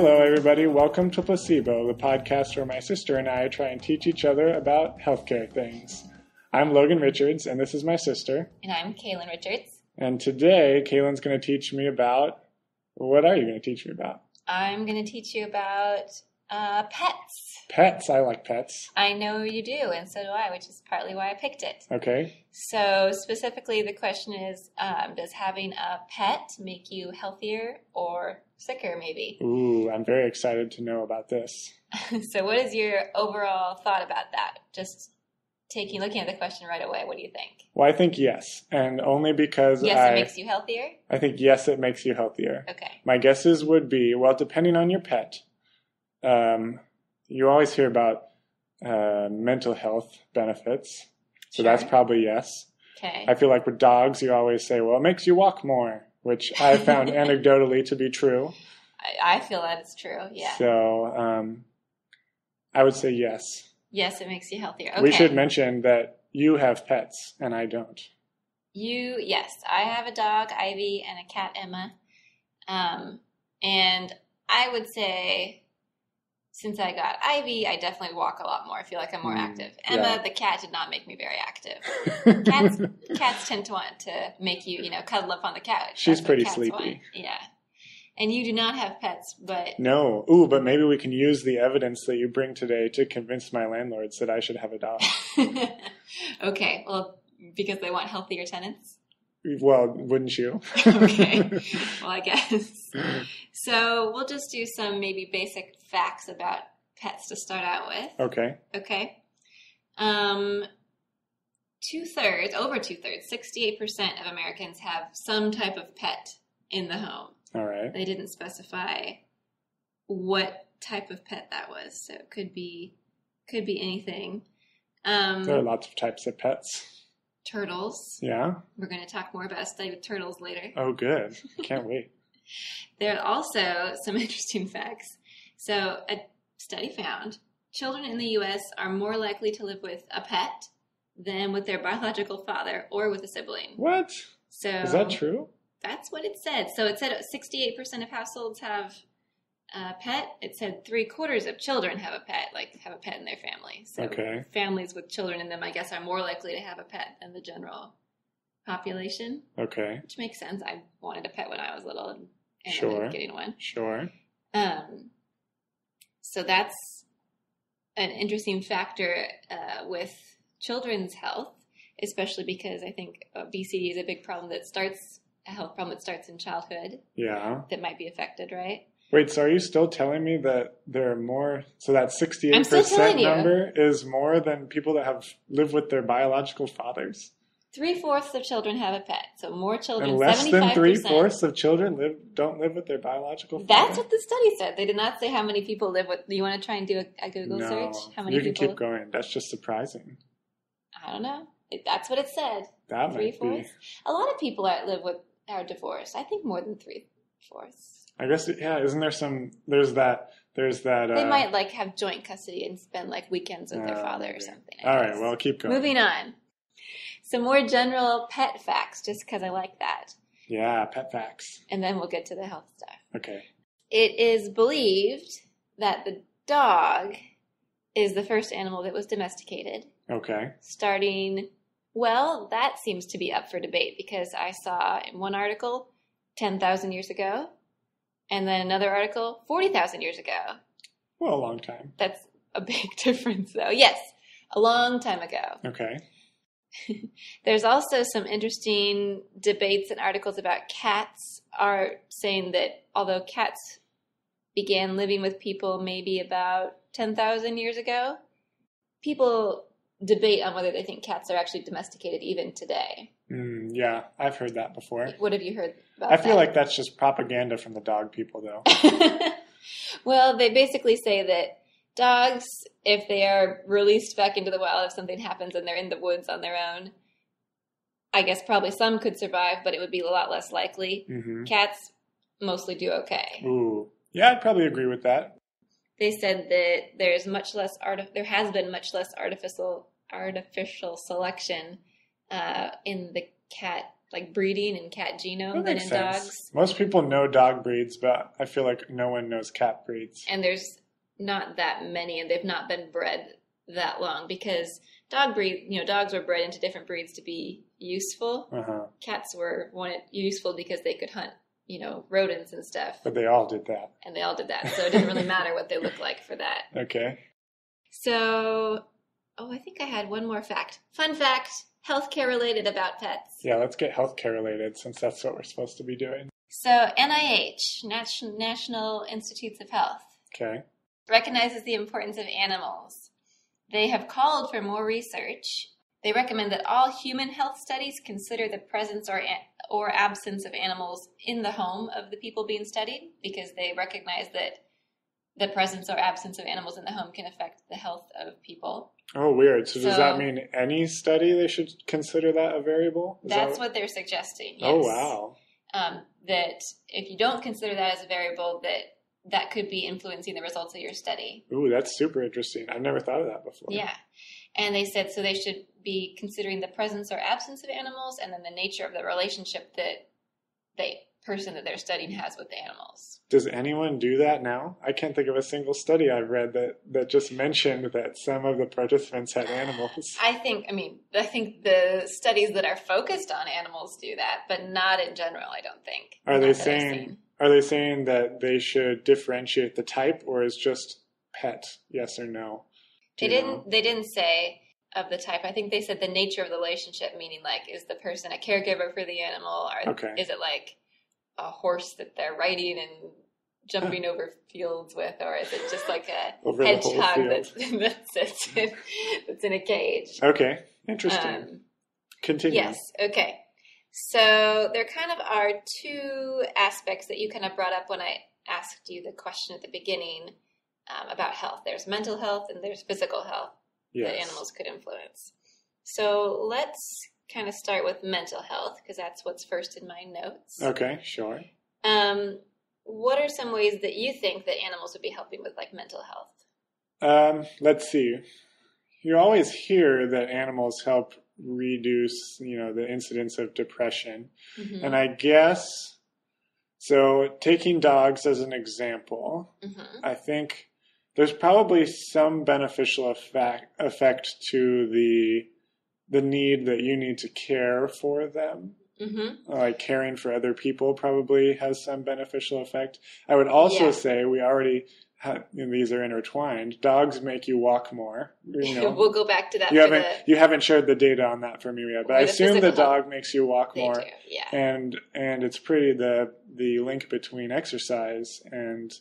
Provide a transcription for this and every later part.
Hello, everybody. Welcome to Placebo, the podcast where my sister and I try and teach each other about healthcare things. I'm Logan Richards, and this is my sister. And I'm Kaylin Richards. And today, Kaylin's going to teach me about... What are you going to teach me about? I'm going to teach you about pets. Pets. I like pets. I know you do, and so do I, which is partly why I picked it. Okay. So specifically, the question is, does having a pet make you healthier or sicker, maybe? Ooh, I'm very excited to know about this. So what is your overall thought about that? Just looking at the question right away, what do you think? Well, I think yes, and only because Yes, it makes you healthier? I think yes, it makes you healthier. Okay. My guesses would be, well, depending on your pet, you always hear about mental health benefits, so Sure. that's probably yes. Okay. I feel like with dogs, you always say, well, it makes you walk more, which I found anecdotally to be true. I feel that it's true, yeah. So I would say yes. Yes, it makes you healthier. Okay. We should mention that you have pets and I don't. Yes, I have a dog, Ivy, and a cat, Emma. And I would say, since I got Ivy, I definitely walk a lot more. I feel like I'm more active. Emma, yeah. the cat, did not make me very active. Cats tend to want to make you, cuddle up on the couch. She's That's what pretty cats sleepy. want. Yeah. And you do not have pets, but... No. Ooh, but maybe we can use the evidence that you bring today to convince my landlords that I should have a dog. Okay, well, because they want healthier tenants? Well, wouldn't you? Okay, well, I guess. So we'll just do some maybe basic facts about pets to start out with. Okay. Okay. Over two-thirds, 68% of Americans have some type of pet in the home. All right. They didn't specify what type of pet that was, so it could be anything. There are lots of types of pets. Turtles. Yeah? We're going to talk more about a study with turtles later. Oh, good. Can't wait. There are also some interesting facts. So a study found children in the U.S. are more likely to live with a pet than with their biological father or with a sibling. What? So Is that true? That's what it said. So it said 68% of households have a pet. It said 3/4 of children have a pet in their family. So Okay. families with children in them, I guess, are more likely to have a pet than the general population. Okay. Which makes sense. I wanted a pet when I was little and Sure. ended up getting one. Sure. So that's an interesting factor with children's health, especially because I think obesity is a big problem a health problem that starts in childhood Yeah. that might be affected, right? Wait, so are you still telling me that there are more, so that I'm still 68% telling you. number is more than people that have lived with their biological fathers? 3/4 of children have a pet, so more children. And less 75%. than 3/4 of children don't live with their biological father? That's what the study said. They did not say how many people live with. Do you want to try and do a Google No, search? How many you can people? keep going. That's just surprising. I don't know. That's what it said. That might 3/4. be. A lot of people are divorced. I think more than 3/4. I guess, yeah, isn't there there's that. They might have joint custody and spend weekends with their father or okay. something. All right, well, keep going. Moving on. Some more general pet facts, just because I like that. Yeah, pet facts. And then we'll get to the health stuff. Okay. It is believed that the dog is the first animal that was domesticated. Okay. That seems to be up for debate because I saw in one article 10,000 years ago and then another article 40,000 years ago. Well, a long time. That's a big difference, though. Yes, a long time ago. Okay. There's also some interesting debates and articles about cats are saying that although cats began living with people maybe about 10,000 years ago, people debate on whether they think cats are actually domesticated even today. Yeah, I've heard that before. What have you heard about I that? feel like that's just propaganda from the dog people, though. Well, they basically say that dogs, if they are released back into the wild, if something happens and they're in the woods on their own, I guess probably some could survive, but it would be a lot less likely. Mm-hmm. Cats mostly do okay. Ooh. Yeah, I'd probably agree with that. They said that there has been much less artificial selection in the cat like breeding and cat genome That than makes in sense. dogs. Most people know dog breeds, but I feel like no one knows cat breeds. And there's not that many, and they've not been bred that long because dogs were bred into different breeds to be useful. Uh-huh. Cats were useful because they could hunt, rodents and stuff. But they all did that. And they all did that. So it didn't really matter what they looked like for that. Okay. So, I think I had one more fact. Fun fact, healthcare related about pets. Yeah, let's get healthcare related since that's what we're supposed to be doing. So NIH, National Institutes of Health, Okay. recognizes the importance of animals. They have called for more research. They recommend that all human health studies consider the presence or absence of animals in the home of the people being studied because they recognize that the presence or absence of animals in the home can affect the health of people. Oh, weird. So does that mean any study they should consider that a variable? That's what they're suggesting, yes. Oh, wow. That if you don't consider that as a variable, that could be influencing the results of your study. Ooh, that's super interesting. I've never thought of that before. Yeah. And they said so they should be considering the presence or absence of animals and then the nature of the relationship that the person that they're studying has with the animals. Does anyone do that now? I can't think of a single study I've read that just mentioned that some of the participants had animals. I think the studies that are focused on animals do that, but not in general, I don't think. Are they saying that they should differentiate the type, or is just pet, yes or no? They didn't say of the type. I think they said the nature of the relationship, meaning like, is the person a caregiver for the animal, or is it like a horse that they're riding and jumping over fields with, or is it just like a hedgehog that's in a cage? Okay, interesting. Continue. Yes, okay. So there kind of are two aspects that you kind of brought up when I asked you the question at the beginning about health. There's mental health and there's physical health that animals could influence. So let's kind of start with mental health because that's what's first in my notes. Okay, sure. What are some ways that you think that animals would be helping with like mental health? Let's see. You always hear that animals help reduce, the incidence of depression. Mm-hmm. And I guess, so taking dogs as an example, mm-hmm. I think there's probably some beneficial effect to the need that you need to care for them. Mm-hmm. Like caring for other people probably has some beneficial effect. I would also say we already have, and these are intertwined. Dogs make you walk more. We'll go back to that. You haven't shared the data on that for me yet, but I assume the dog makes you walk more. Do, yeah. And it's pretty the link between exercise and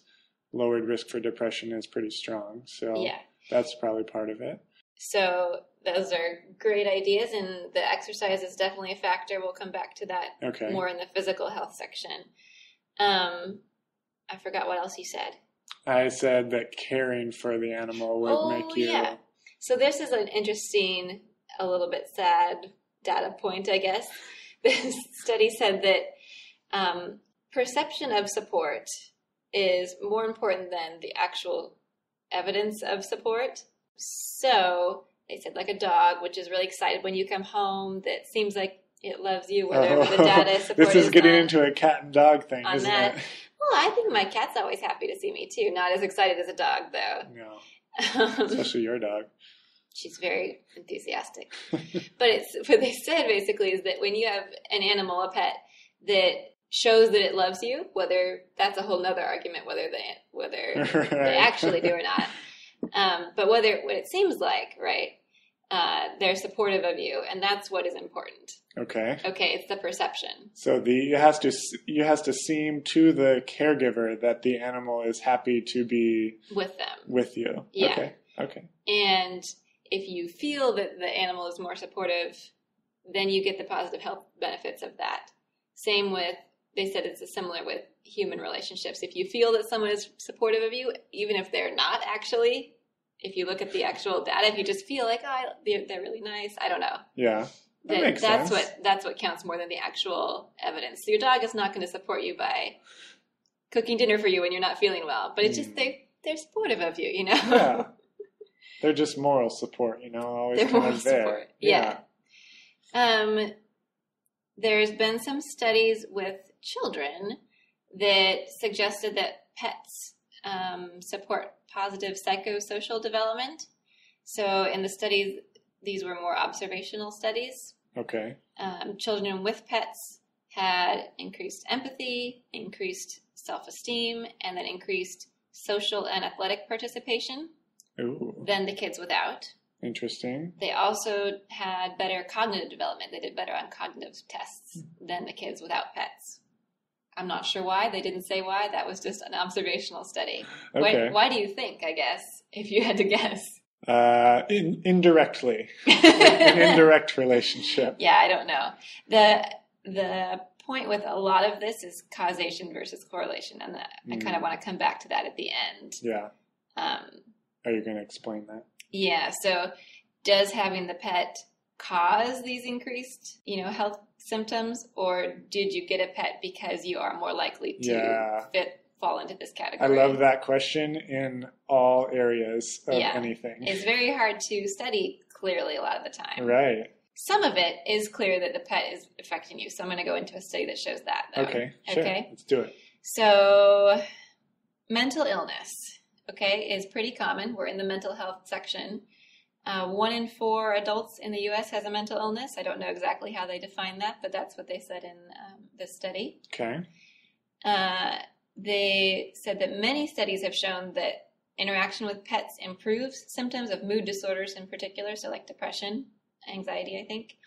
lowered risk for depression is pretty strong. So that's probably part of it. So those are great ideas, and the exercise is definitely a factor. We'll come back to that more in the physical health section. I forgot what else you said. I said that caring for the animal would make you... Yeah. So this is an interesting, a little bit sad data point, I guess. This study said that perception of support is more important than the actual evidence of support. So they said like a dog, which is really excited when you come home, that seems like it loves you, whatever the data support This is getting into a cat and dog thing, isn't it? Well, I think my cat's always happy to see me too. Not as excited as a dog, though. No, especially your dog. She's very enthusiastic. But what they said basically is that when you have an animal, a pet, that shows that it loves you, whether that's a whole nother argument, whether they actually do or not. But what it seems like, right? They're supportive of you, and that's what is important. Okay, it's the perception. So you has to seem to the caregiver that the animal is happy to be with them, with you. Yeah. Okay. And if you feel that the animal is more supportive, then you get the positive health benefits of that. Same with, they said it's similar with human relationships. If you feel that someone is supportive of you, even if they're not actually, if you look at the actual data, if you just feel like, they're really nice, I don't know. Yeah, that makes sense. That's what counts more than the actual evidence. So your dog is not going to support you by cooking dinner for you when you're not feeling well, but it's just they're supportive of you, Yeah, they're just moral support, always they're kind moral of there. Support. Yeah. there's been some studies with children that suggested that pets support positive psychosocial development. So in the studies, these were more observational studies. Okay. Children with pets had increased empathy, increased self-esteem, and then increased social and athletic participation than the kids without. Interesting. They also had better cognitive development. They did better on cognitive tests than the kids without pets. I'm not sure why. They didn't say why. That was just an observational study. Okay. Why do you think, I guess, if you had to guess? Indirectly. An indirect relationship. Yeah, I don't know. The point with a lot of this is causation versus correlation, and I kind of want to come back to that at the end. Yeah. Are you going to explain that? Yeah. So does having the pet cause these increased, health symptoms, or did you get a pet because you are more likely to fall into this category? I love that question in all areas of anything. It's very hard to study clearly a lot of the time. Right. Some of it is clear that the pet is affecting you. So I'm going to go into a study that shows that, though. Okay, sure. Okay? Let's do it. So mental illness, is pretty common. We're in the mental health section. 1 in 4 adults in the U.S. has a mental illness. I don't know exactly how they define that, but that's what they said in this study. Okay. They said that many studies have shown that interaction with pets improves symptoms of mood disorders in particular, so like depression, anxiety, I think.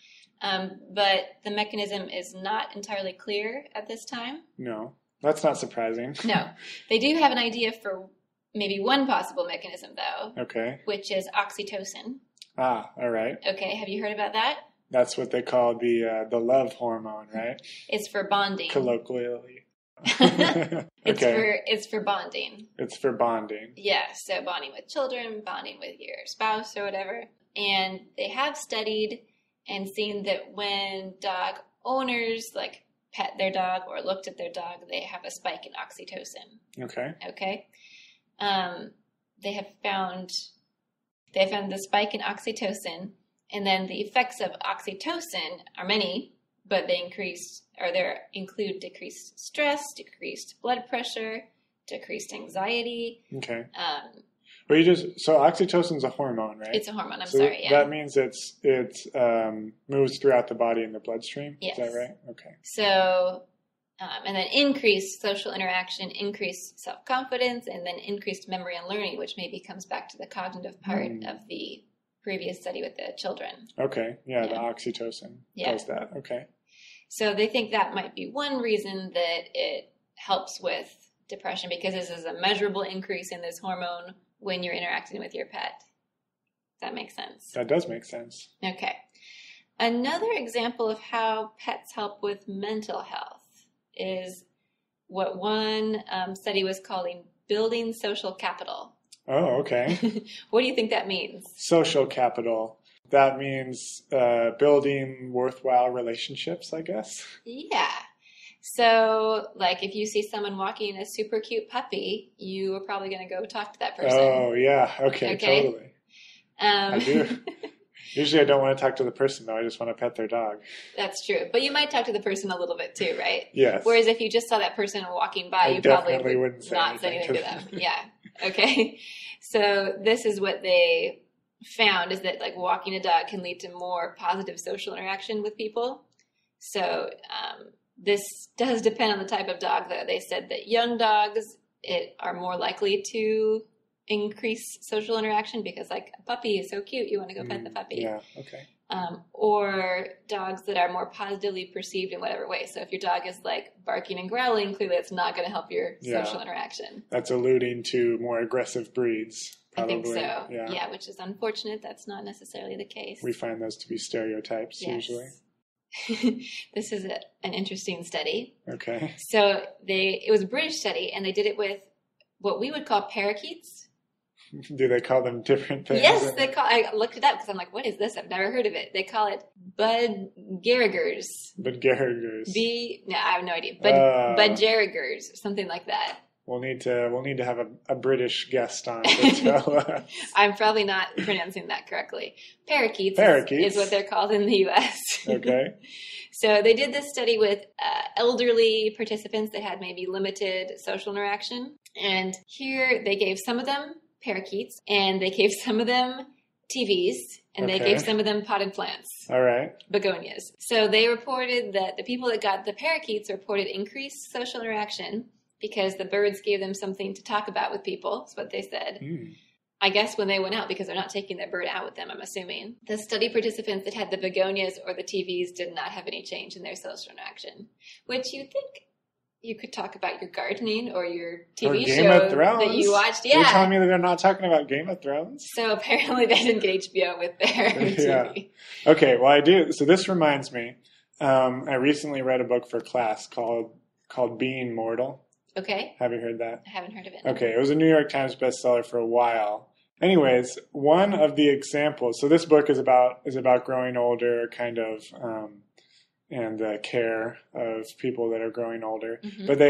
But the mechanism is not entirely clear at this time. No, that's not surprising. No. They do have an idea for maybe one possible mechanism, though. Okay. Which is oxytocin. Ah, all right. Okay, have you heard about that? That's what they call the love hormone, right? It's for bonding. Colloquially. It's for bonding. It's for bonding. Yeah, so bonding with children, bonding with your spouse or whatever. And they have studied and seen that when dog owners pet their dog or looked at their dog, they have a spike in oxytocin. Okay. They have found the spike in oxytocin, and then the effects of oxytocin are many, but they include decreased stress, decreased blood pressure, decreased anxiety. Okay. So oxytocin's a hormone, right? It's a hormone. I'm so sorry. Yeah. That means it moves throughout the body in the bloodstream. Yes. Is that right? Okay. So, and then increased social interaction, increased self-confidence, and then increased memory and learning, which maybe comes back to the cognitive part of the previous study with the children. Okay. Yeah. The oxytocin does that. Okay. So they think that might be one reason that it helps with depression, because this is a measurable increase in this hormone when you're interacting with your pet. Does that make sense? That does make sense. Okay. Another example of how pets help with mental health is what one study was calling building social capital. Oh, okay. What do you think that means? Social capital. That means building worthwhile relationships, I guess. Yeah. So, if you see someone walking a super cute puppy, you are probably going to go talk to that person. Oh, yeah. Okay. Totally. I do. Usually I don't want to talk to the person, though. I just want to pet their dog. That's true. But you might talk to the person a little bit, too, right? Yes. Whereas if you just saw that person walking by, you probably would not say anything to them. Yeah. Okay. So this is what they found, is that walking a dog can lead to more positive social interaction with people. So this does depend on the type of dog, though. They said that young dogs are more likely to increase social interaction because a puppy is so cute, you want to go pet the puppy. Yeah, okay. Or dogs that are more positively perceived in whatever way. So if your dog is barking and growling, clearly it's not going to help your social interaction. That's alluding to more aggressive breeds. Probably. I think so. Yeah, which is unfortunate. That's not necessarily the case. We find those to be stereotypes usually. This is an interesting study. Okay. So it was a British study, and they did it with what we would call parakeets. Do they call them different things? Yes, I looked it up because I'm like, what is this? I've never heard of it. They call it budgerigars. Budgerigars. No, I have no idea. Budgerigars, something like that. We'll need to have a British guest on to tell us. I'm probably not pronouncing that correctly. Parakeets. Is what they're called in the U.S. Okay. So they did this study with elderly participants that had maybe limited social interaction. And here they gave some of them parakeets, and they gave some of them TVs, and they gave some of them potted plants. All right. Begonias. So they reported that the people that got the parakeets reported increased social interaction because the birds gave them something to talk about with people. That's what they said. I guess when they went out, because they're not taking their bird out with them, I'm assuming. The study participants that had the begonias or the TVs did not have any change in their social interaction, which you think you could talk about your gardening or your TV show that you watched. Yeah. You're telling me that they're not talking about Game of Thrones? So apparently they didn't get HBO with their TV. Okay, well I do. So this reminds me, I recently read a book for class called Being Mortal. Okay. Have you heard that? I haven't heard of it. Okay, it was a New York Times bestseller for a while. Anyways, one of the examples, so this book is about growing older, kind of, and the care of people that are growing older. Mm-hmm. But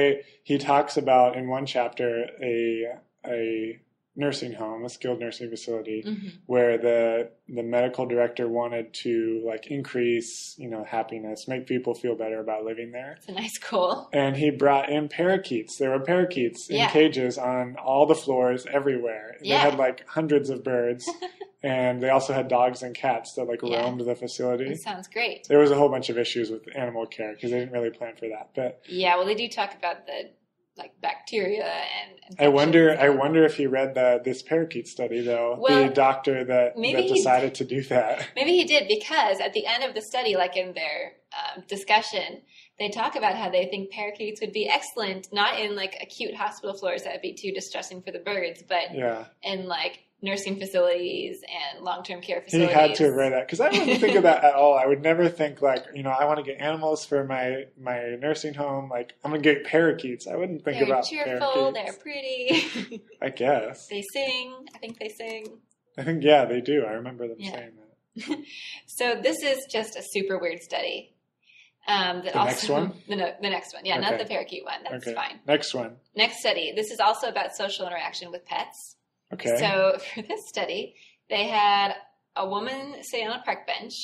he talks about in one chapter a nursing home, a skilled nursing facility, mm-hmm. where the medical director wanted to like increase, happiness, make people feel better about living there. It's a nice goal. And he brought in parakeets. There were parakeets in cages on all the floors everywhere. Yeah. They had like hundreds of birds. And they also had dogs and cats that roamed the facility. That sounds great. There was a whole bunch of issues with animal care because they didn't really plan for that. But yeah, well, they do talk about the bacteria and I wonder if he read this parakeet study though. Well, the doctor that decided to do that. Maybe he did, because at the end of the study, in their discussion, they talk about how they think parakeets would be excellent, not in acute hospital floors that would be too distressing for the birds, but in nursing facilities and long-term care facilities. He had to have read that, because I wouldn't think of that at all. I would never think I want to get animals for my nursing home. I'm going to get parakeets. I wouldn't think about cheerful, parakeets. They're pretty. I guess. They sing. I think they sing. I think, they do. I remember them saying that. So this is just a super weird study. Next one? The next one. Yeah, okay. Not the parakeet one. That's fine. Next one. Next study. This is also about social interaction with pets. Okay. So for this study, they had a woman sitting on a park bench,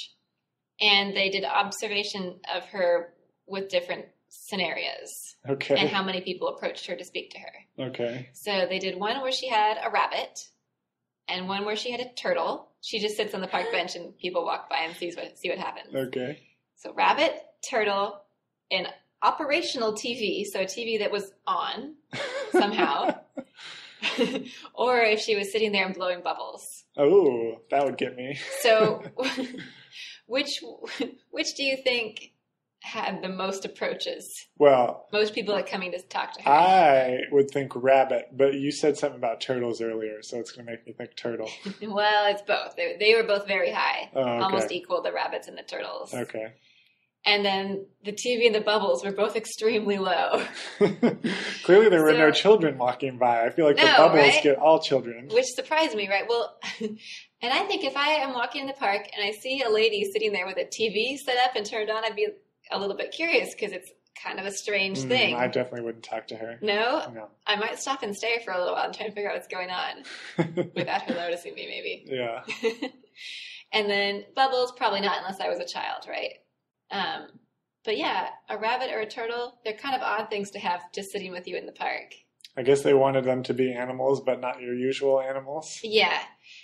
and they did observation of her with different scenarios. Okay. And how many people approached her to speak to her. Okay. So they did one where she had a rabbit, and one where she had a turtle. She just sits on the park bench, and people walk by and see what happens. Okay. So rabbit, turtle, and operational TV, so a TV that was on somehow. Or if she was sitting there and blowing bubbles. Oh, that would get me. So, which do you think had the most approaches? Well, most people are coming to talk to her. I would think rabbit, but you said something about turtles earlier, so it's going to make me think turtle. Well, it's both. They were both very high, almost equal, the rabbits and the turtles. Okay. And then the TV and the bubbles were both extremely low. Clearly there were no children walking by. I feel like the bubbles get all children. Which surprised me, right? Well, and I think if I am walking in the park and I see a lady sitting there with a TV set up and turned on, I'd be a little bit curious, because it's kind of a strange thing. I definitely wouldn't talk to her. No? No. I might stop and stare for a little while and try to figure out what's going on without her noticing me, maybe. Yeah. And then bubbles, probably not unless I was a child, right? But yeah, a rabbit or a turtle, they're kind of odd things to have just sitting with you in the park. I guess they wanted them to be animals, but not your usual animals. Yeah.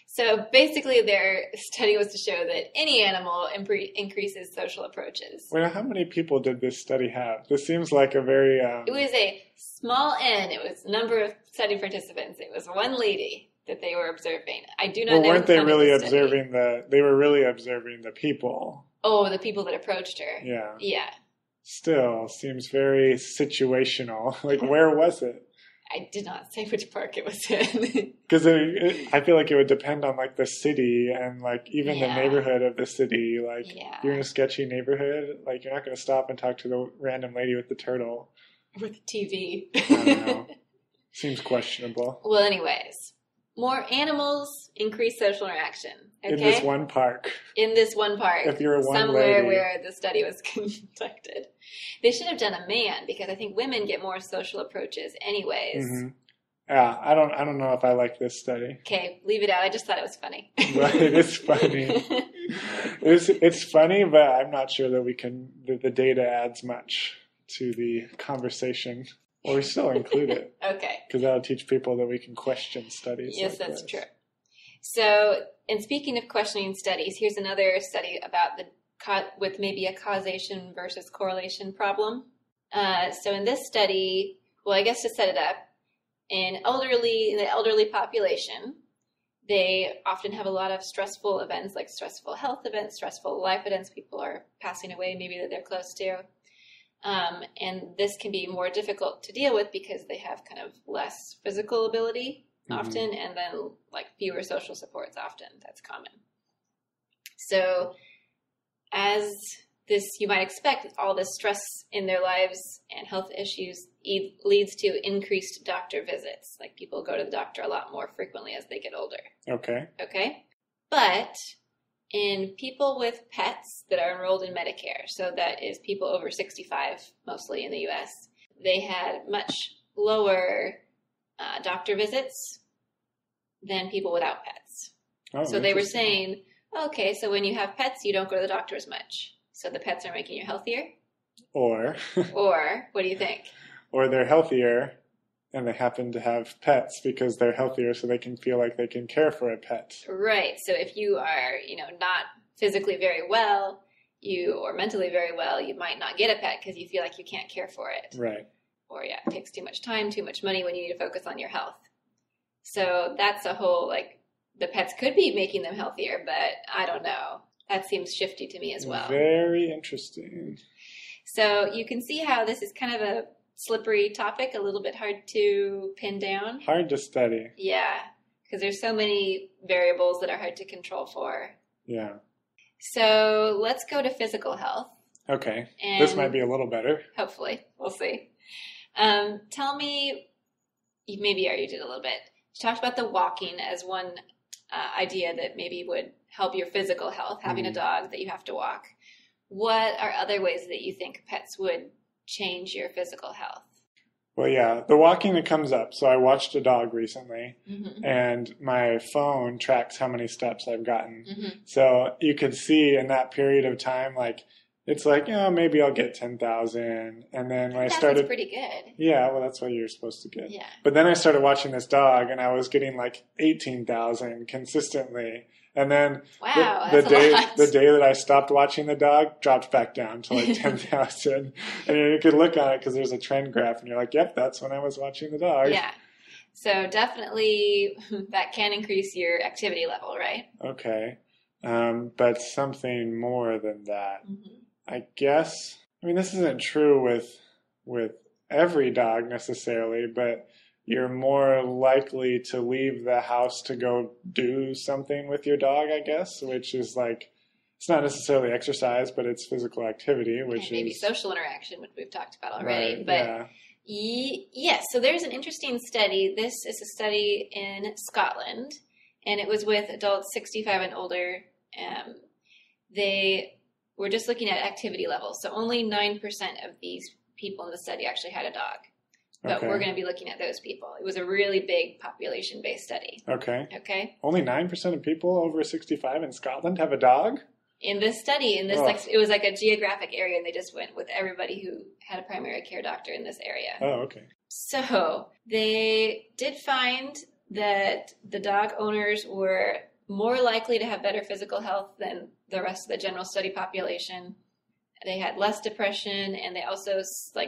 So basically their study was to show that any animal increases social approaches. Wait, how many people did this study have? This seems like a very... It was a small N. It was number of study participants. It was one lady that they were observing. I do not know. Weren't they really observing they were really observing the people? Oh, the people that approached her. Yeah. Yeah. Still seems very situational. Where was it? I did not say which park it was in. Because I feel like it would depend on the city and even the neighborhood of the city. You're in a sketchy neighborhood, you're not going to stop and talk to the random lady with the turtle. With the TV. I don't know. Seems questionable. Well, anyways. More animals increase social interaction. Okay? In this one park. If you're one somewhere lady. Where the study was conducted. They should have done a man, because I think women get more social approaches anyways. Mm-hmm. Yeah, I don't know if I like this study. Okay, leave it out. I just thought it was funny. Right, it's funny. It's funny, but I'm not sure that the data adds much to the conversation. Well, we still include it. Okay. Because that'll teach people that we can question studies. Yes, that's true. So, and speaking of questioning studies, here's another study about with maybe a causation versus correlation problem. So in this study, well, I guess to set it up, in the elderly population, they often have a lot of stressful events, like stressful health events, stressful life events. People are passing away, maybe that they're close to. And this can be more difficult to deal with because they have kind of less physical ability often, and then like fewer social supports often. That's common. So as this, you might expect, all this stress in their lives and health issues leads to increased doctor visits. Like people go to the doctor a lot more frequently as they get older. Okay. But in people with pets that are enrolled in Medicare, so that is people over 65, mostly in the U.S., they had much lower doctor visits than people without pets. Oh, so they were saying, okay, so when you have pets, you don't go to the doctor as much. So the pets are making you healthier? Or what do you think? Or they're healthier and they happen to have pets because they're healthier so they can feel like they can care for a pet. Right. So if you are, not physically very well, or mentally very well, you might not get a pet because you feel like you can't care for it. Right. Or it takes too much time, too much money when you need to focus on your health. So that's a whole, the pets could be making them healthier, but I don't know. That seems shifty to me as well. Very interesting. So you can see how this is kind of a slippery topic, a little bit hard to pin down. Hard to study. Yeah, because there's so many variables that are hard to control for. Yeah. So let's go to physical health. Okay. This might be a little better. Hopefully. We'll see. Tell me, maybe you already did a little bit. You talked about the walking as one idea that maybe would help your physical health, having a dog that you have to walk. What are other ways that you think pets would change your physical health? Well, yeah, the walking that comes up. So I watched a dog recently, and my phone tracks how many steps I've gotten. So you could see in that period of time, it's maybe I'll get 10,000. And then when I started... That's pretty good. Yeah, well, that's what you're supposed to get. Yeah. But then I started watching this dog, and I was getting 18,000 consistently. And then the day that I stopped watching the dog dropped back down to 10,000. And you could look on it because there's a trend graph, and you're like, yep, that's when I was watching the dog. Yeah. So definitely that can increase your activity level, right? Okay. But something more than that. I guess, this isn't true with every dog necessarily, but you're more likely to leave the house to go do something with your dog, I guess, which is it's not necessarily exercise, but it's physical activity, which maybe is social interaction, which we've talked about already. Right, but yeah. Yes, so there's an interesting study. This is a study in Scotland, and it was with adults 65 and older. They were just looking at activity levels. So only 9% of these people in the study actually had a dog. But we're going to be looking at those people. It was a really big population-based study. Okay? Only 9% of people over 65 in Scotland have a dog? In this study, it was a geographic area, and they just went with everybody who had a primary care doctor in this area. Oh, okay. So they did find that the dog owners were more likely to have better physical health than the rest of the general study population. They had less depression, and they also,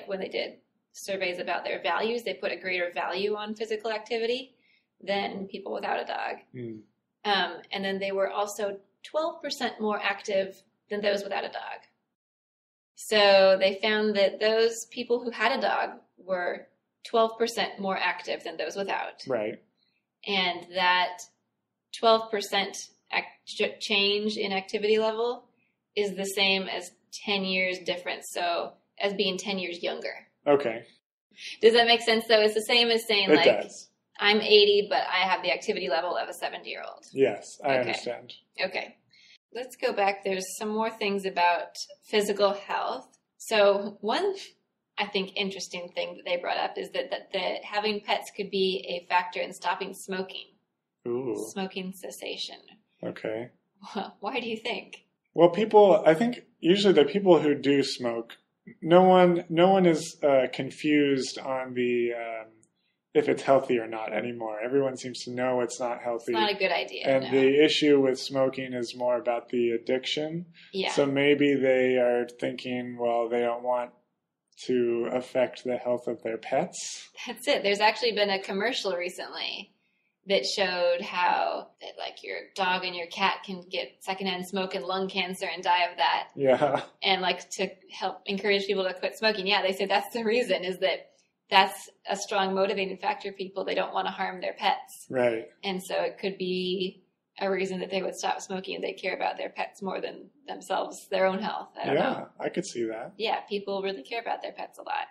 when they did surveys about their values, they put a greater value on physical activity than people without a dog. And then they were also 12% more active than those without a dog. So they found that those people who had a dog were 12% more active than those without. Right. And that 12% change in activity level is the same as 10 years difference. So as being 10 years younger. Okay. Does that make sense, though? It's the same as saying, it does. I'm 80, but I have the activity level of a 70-year-old. Yes, I understand. Okay. Let's go back. There's some more things about physical health. So one, I think, interesting thing that they brought up is that having pets could be a factor in stopping smoking. Ooh. Smoking cessation. Okay. Why do you think? Well, I think usually the people who do smoke, no one is confused on the if it's healthy or not anymore. Everyone seems to know it's not healthy. It's not a good idea. And no. the issue with smoking is more about the addiction. Yeah. So maybe they are thinking, well, they don't want to affect the health of their pets. That's it. There's actually been a commercial recently that showed how like your dog and your cat can get secondhand smoke and lung cancer and die of that. Yeah. And like to help encourage people to quit smoking. Yeah, they say that's the reason, is that that's a strong motivating factor for people. They don't want to harm their pets. Right. And so it could be a reason that they would stop smoking if they care about their pets more than themselves, their own health. I don't know. I could see that. Yeah, people really care about their pets a lot.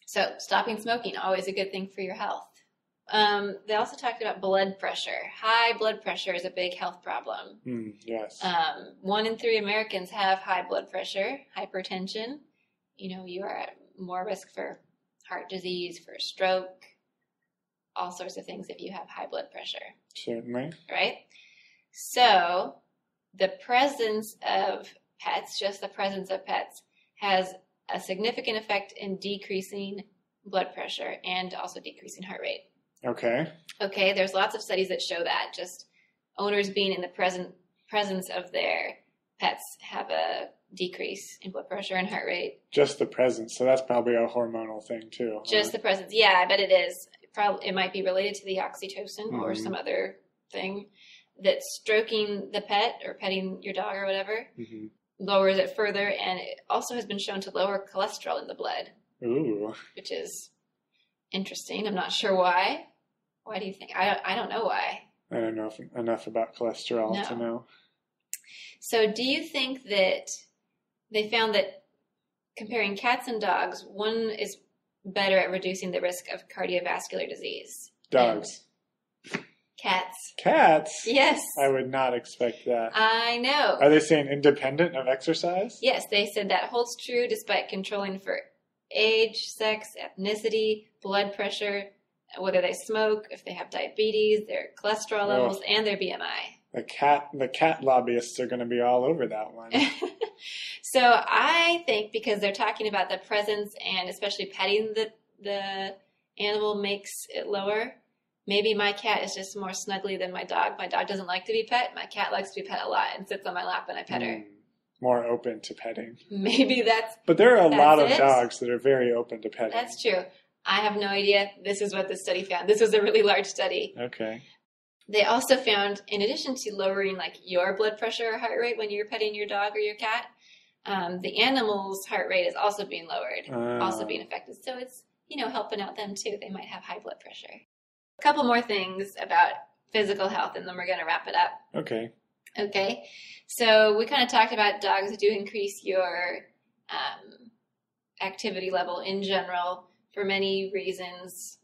So stopping smoking, always a good thing for your health. They also talked about blood pressure. High blood pressure is a big health problem. Yes. 1 in 3 Americans have high blood pressure, hypertension. You know, you are at more risk for heart disease, for stroke, all sorts of things if you have high blood pressure. Certainly. Right? So the presence of pets, just the presence of pets, has a significant effect in decreasing blood pressure and also decreasing heart rate. Okay, there's lots of studies that show that. Just owners being in the presence of their pets have a decrease in blood pressure and heart rate. Just the presence. So that's probably a hormonal thing too. Just the presence. Yeah, I bet it is. It might be related to the oxytocin or some other thing that stroking the pet or petting your dog or whatever lowers it further. And it also has been shown to lower cholesterol in the blood. Ooh. Which is interesting. I'm not sure why. Why do you think? I don't know why. I don't know enough about cholesterol to know. So do you think that they found that comparing cats and dogs, one is better at reducing the risk of cardiovascular disease? Dogs. Cats. Cats? Yes. I would not expect that. I know. Are they saying independent of exercise? Yes, they said that holds true despite controlling for age, sex, ethnicity, blood pressure, whether they smoke, if they have diabetes, their cholesterol levels, and their BMI. The cat lobbyists are going to be all over that one. So I think because they're talking about the presence and especially petting the animal makes it lower. Maybe my cat is just more snuggly than my dog. My dog doesn't like to be pet. My cat likes to be pet a lot and sits on my lap and I pet her. More open to petting. Maybe that's... But there are a lot of dogs that are very open to petting. That's true. I have no idea. This is what the study found. This was a really large study. Okay. They also found, in addition to lowering like your blood pressure or heart rate when you're petting your dog or your cat, the animal's heart rate is also being lowered, also being affected. So it's, helping out them too. They might have high blood pressure. A couple more things about physical health, and then we're going to wrap it up. Okay. So we kind of talked about dogs do increase your activity level in general for many reasons.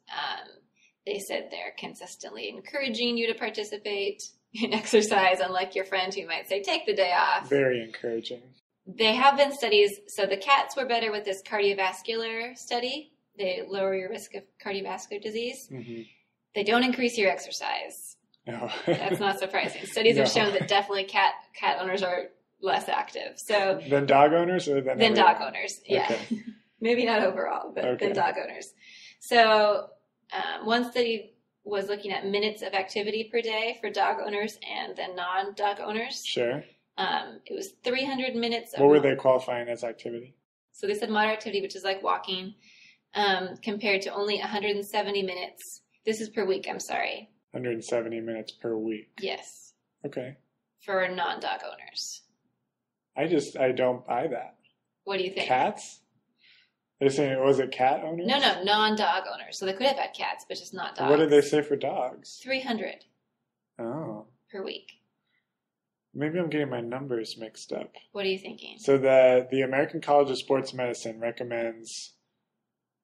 They said they're consistently encouraging you to participate in exercise, unlike your friend who might say, take the day off. Very encouraging. They have been studies. So the cats were better with this cardiovascular study. They lower your risk of cardiovascular disease. They don't increase your exercise. No. That's not surprising. Studies have shown that definitely cat owners are less active. So than dog owners or than dog owners, yeah. Okay. Maybe not overall, but than dog owners. So one study was looking at minutes of activity per day for dog owners and then non-dog owners. Sure. It was 300 minutes. What were they qualifying as activity? So they said moderate activity, which is like walking, compared to only 170 minutes. This is per week, I'm sorry. 170 minutes per week. Yes. Okay. For non-dog owners. I don't buy that. What do you think? Cats? They're saying, was it cat owners? No, non-dog owners. So they could have had cats, but just not dogs. What did they say for dogs? 300. Oh. Per week. Maybe I'm getting my numbers mixed up. What are you thinking? So the American College of Sports Medicine recommends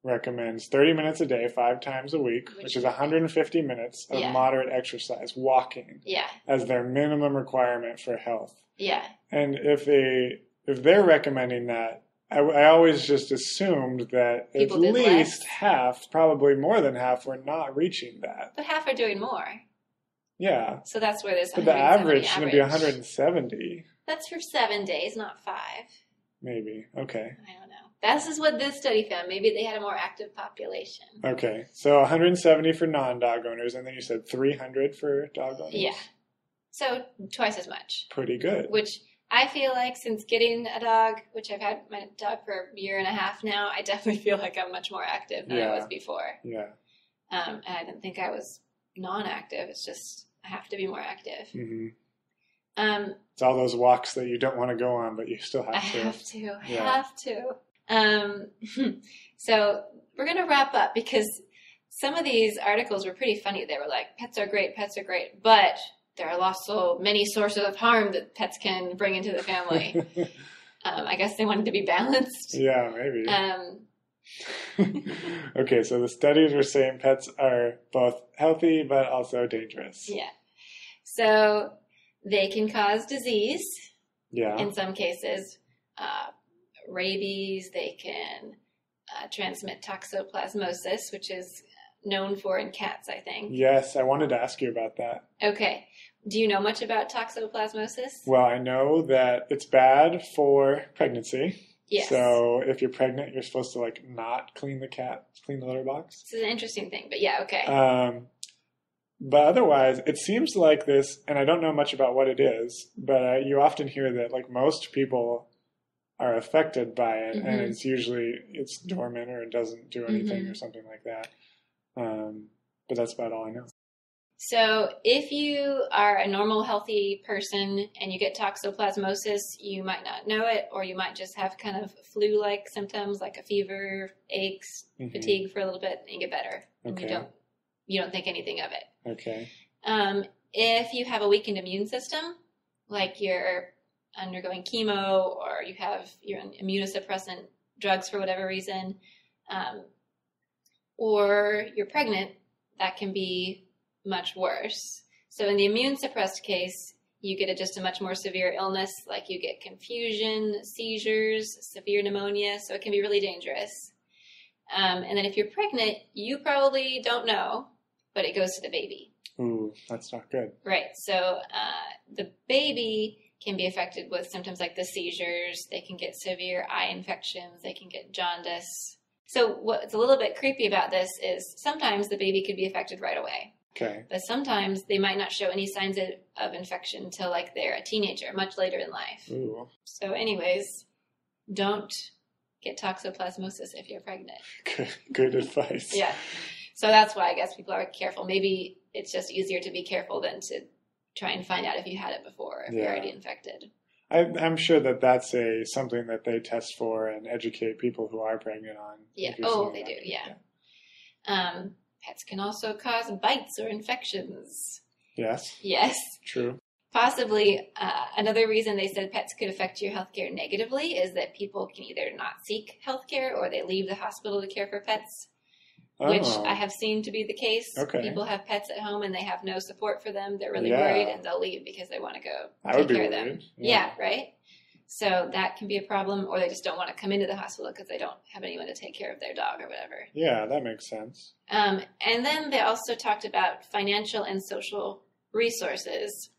30 minutes a day, 5 times a week, which is 150 minutes of moderate exercise, walking, as their minimum requirement for health. Yeah. And if they're recommending that, I always just assumed that at least half, probably more than half, were not reaching that. But half are doing more. Yeah. So that's where this. But the average shouldn't be 170. That's for 7 days, not 5. Maybe. Okay. I don't know. This is what this study found. Maybe they had a more active population. Okay. So 170 for non-dog owners, and then you said 300 for dog owners? Yeah. So twice as much. Pretty good. Which I feel like since getting a dog, which I've had my dog for a year and a half now, I definitely feel like I'm much more active than I was before. Yeah. And I didn't think I was non-active. It's just I have to be more active. Mm-hmm. It's all those walks that you don't want to go on, but you still have to. I have to. So we're going to wrap up because some of these articles were pretty funny. They were like, pets are great, but there are also many sources of harm that pets can bring into the family. I guess they wanted to be balanced. Yeah, maybe. Okay, so the studies were saying pets are both healthy but also dangerous. Yeah. So they can cause disease. Yeah. In some cases, rabies. They can transmit toxoplasmosis, which is known for in cats, I think. Yes, I wanted to ask you about that. Okay. Do you know much about toxoplasmosis? Well, I know that it's bad for pregnancy. Yes. So if you're pregnant, you're supposed to not clean the litter box. This is an interesting thing, but yeah, okay. But otherwise, it seems like this, and I don't know much about what it is, but you often hear that most people are affected by it, and it's dormant or it doesn't do anything or something like that. But that's about all I know. So if you are a normal, healthy person and you get toxoplasmosis, you might not know it, or you might just have kind of flu-like symptoms like a fever, aches, fatigue for a little bit, and you get better. Okay. And you don't think anything of it. Okay. If you have a weakened immune system, like you're undergoing chemo or you're on immunosuppressant drugs for whatever reason, or you're pregnant, that can be much worse. So in the immune suppressed case, you get just a much more severe illness, like you get confusion, seizures, severe pneumonia, so it can be really dangerous. And then if you're pregnant, you probably don't know, but it goes to the baby. Ooh, that's not good. Right. So the baby can be affected with symptoms like the seizures. They can get severe eye infections. They can get jaundice. So what's a little bit creepy about this is sometimes the baby could be affected right away. Okay. But sometimes they might not show any signs of infection until they're a teenager, much later in life. Ooh. So anyways, don't get toxoplasmosis if you're pregnant. Good advice. Yeah. So that's why I guess people are careful. Maybe it's just easier to be careful than to try and find out if you had it before, if you're already infected. I'm sure that's something that they test for and educate people who are pregnant on. Yeah. Oh, they do. Yeah. Pets can also cause bites or infections. Yes. Yes. True. Possibly another reason they said pets could affect your healthcare negatively is that people can either not seek healthcare or they leave the hospital to care for pets, which I have seen to be the case. Okay. People have pets at home and they have no support for them. They're really worried and they'll leave because they want to go take care of them. Yeah, right? So that can be a problem, or they just don't want to come into the hospital because they don't have anyone to take care of their dog or whatever. Yeah, that makes sense. And then they also talked about financial and social resources,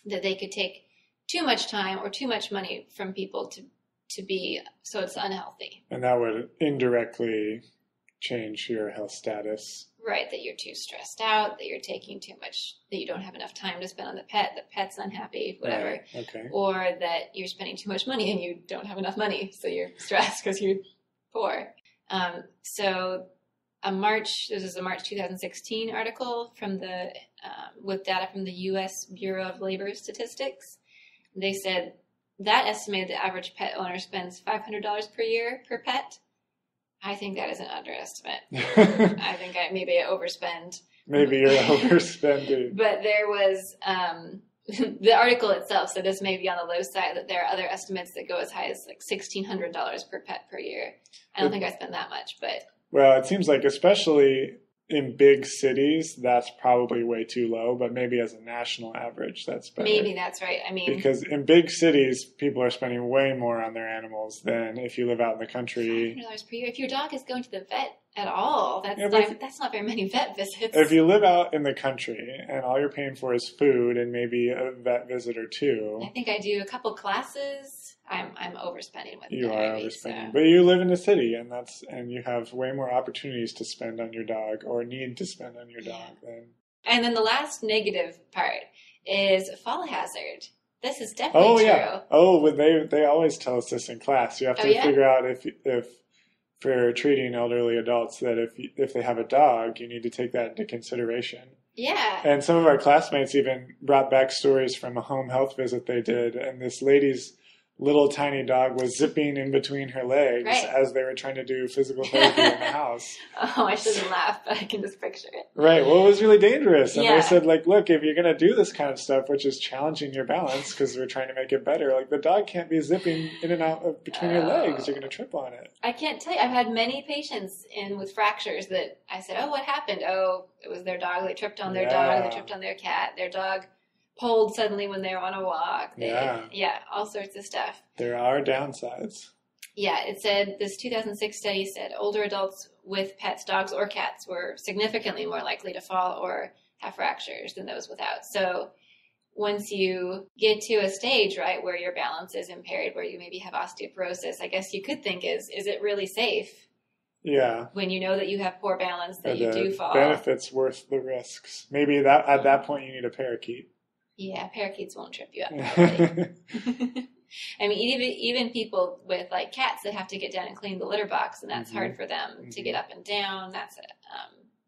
that they could take too much time or too much money from people to be, so it's unhealthy. And that would indirectly change your health status. Right, that you're too stressed out, that you're taking too much, that you don't have enough time to spend on the pet's unhappy, whatever. Right. Okay. Or that you're spending too much money and you don't have enough money, so you're stressed because you're poor. So this is a March 2016 article from with data from the U.S. Bureau of Labor Statistics. They said that estimated the average pet owner spends $500 per year per pet. I think that is an underestimate. I think maybe I overspend. Maybe you're overspending. But there was the article itself said this may be on the low side, that there are other estimates that go as high as $1,600 per pet per year. I don't think I spend that much, but... Well, it seems like especially in big cities, that's probably way too low, but maybe as a national average, that's better. Maybe that's right. I mean... Because in big cities, people are spending way more on their animals than if you live out in the country. $500 per year. If your dog is going to the vet at all. That's not very many vet visits. If you live out in the country and all you're paying for is food and maybe a vet visit or two. I think I do a couple classes. I'm overspending with You therapy, are overspending. So. But you live in the city and you have way more opportunities to spend on your dog or need to spend on your dog than. And then the last negative part is fall hazard. This is definitely true. Yeah. Oh, they always tell us this in class. You have to figure out if for treating elderly adults that if they have a dog, you need to take that into consideration. Yeah. And some of our classmates even brought back stories from a home health visit they did, and this lady's little tiny dog was zipping in between her legs as they were trying to do physical therapy in the house. Oh, I shouldn't laugh, but I can just picture it. Right. Well, it was really dangerous. And they said, like, look, if you're going to do this kind of stuff, which is challenging your balance because we're trying to make it better, like the dog can't be zipping in and out of between your legs. You're going to trip on it. I can't tell you. I've had many patients with fractures that I said, oh, what happened? Oh, it was their dog. They tripped on their dog. They tripped on their cat. Their dog pulled suddenly when they were on a walk. All sorts of stuff. There are downsides. Yeah, it said, this 2006 study said older adults with pets, dogs or cats, were significantly more likely to fall or have fractures than those without. So once you get to a stage, right, where your balance is impaired, where you maybe have osteoporosis, I guess you could think is it really safe? Yeah. When you know that you have poor balance, that you do fall. Benefits worth the risks. Maybe that at that point you need a parakeet. Yeah, parakeets won't trip you up. I mean, even people with like cats that have to get down and clean the litter box, and that's hard for them to get up and down. That's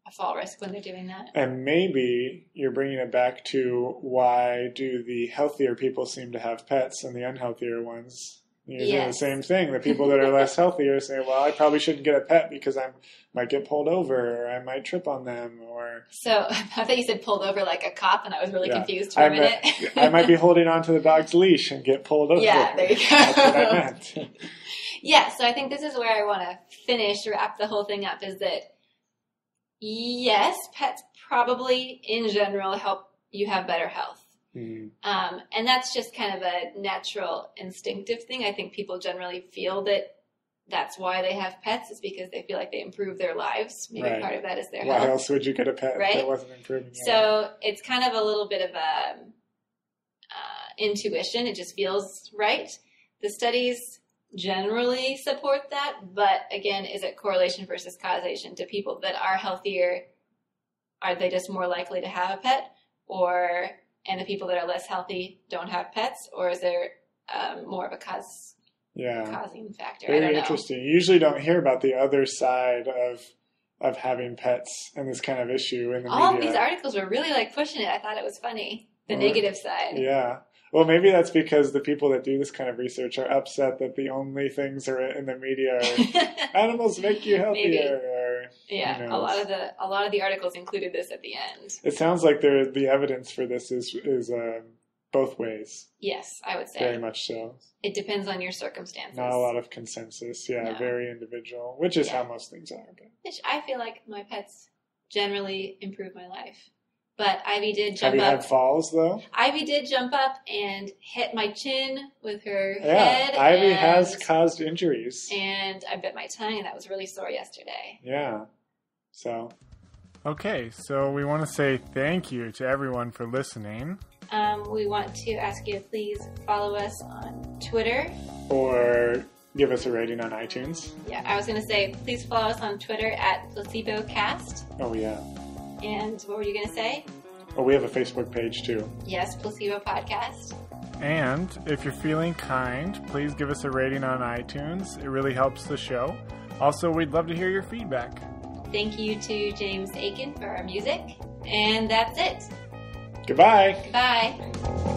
a fall risk when they're doing that. And maybe you're bringing it back to why do the healthier people seem to have pets and the unhealthier ones? You're doing the same thing. The people that are less healthier say, well, I probably shouldn't get a pet because I might get pulled over or I might trip on them. So I thought you said pulled over like a cop, and I was really confused for a minute. I might be holding on to the dog's leash and get pulled over. Yeah, there you go. That's what I meant. Yeah, so I think this is where I want to wrap the whole thing up, is that yes, pets probably in general help you have better health. And that's just kind of a natural, instinctive thing. I think people generally feel that that's why they have pets, is because they feel like they improve their lives. Maybe part of that is their health. Why else would you get a pet if it wasn't improving your life? So it's kind of a little bit of a intuition. It just feels right. The studies generally support that, but again, is it correlation versus causation? To people that are healthier, are they just more likely to have a pet? And the people that are less healthy don't have pets? Or is there more of a causing factor? Very interesting. You usually don't hear about the other side of having pets and this kind of issue in the media. All of these articles were really like pushing it. I thought it was funny. The negative side. Yeah. Well, maybe that's because the people that do this kind of research are upset that the only things are in the media are animals make you healthier. A lot of the articles included this at the end. It sounds like the evidence for this is both ways. Yes, I would say. Very much so. It depends on your circumstances. Not a lot of consensus. Yeah, very individual, which is how most things are. Which I feel like my pets generally improve my life. But Ivy did jump up. Have you had falls, though? Ivy did jump up and hit my chin with her head. Yeah, Ivy has caused injuries. And I bit my tongue, and that was really sore yesterday. Yeah. So. Okay, so we want to say thank you to everyone for listening. We want to ask you to please follow us on Twitter. Or give us a rating on iTunes. Yeah, I was going to say, please follow us on Twitter at PlaceboCast. Oh, yeah. And what were you going to say? Well, we have a Facebook page, too. Yes, Placebo Podcast. And if you're feeling kind, please give us a rating on iTunes. It really helps the show. Also, we'd love to hear your feedback. Thank you to James Aiken for our music. And that's it. Goodbye. Bye.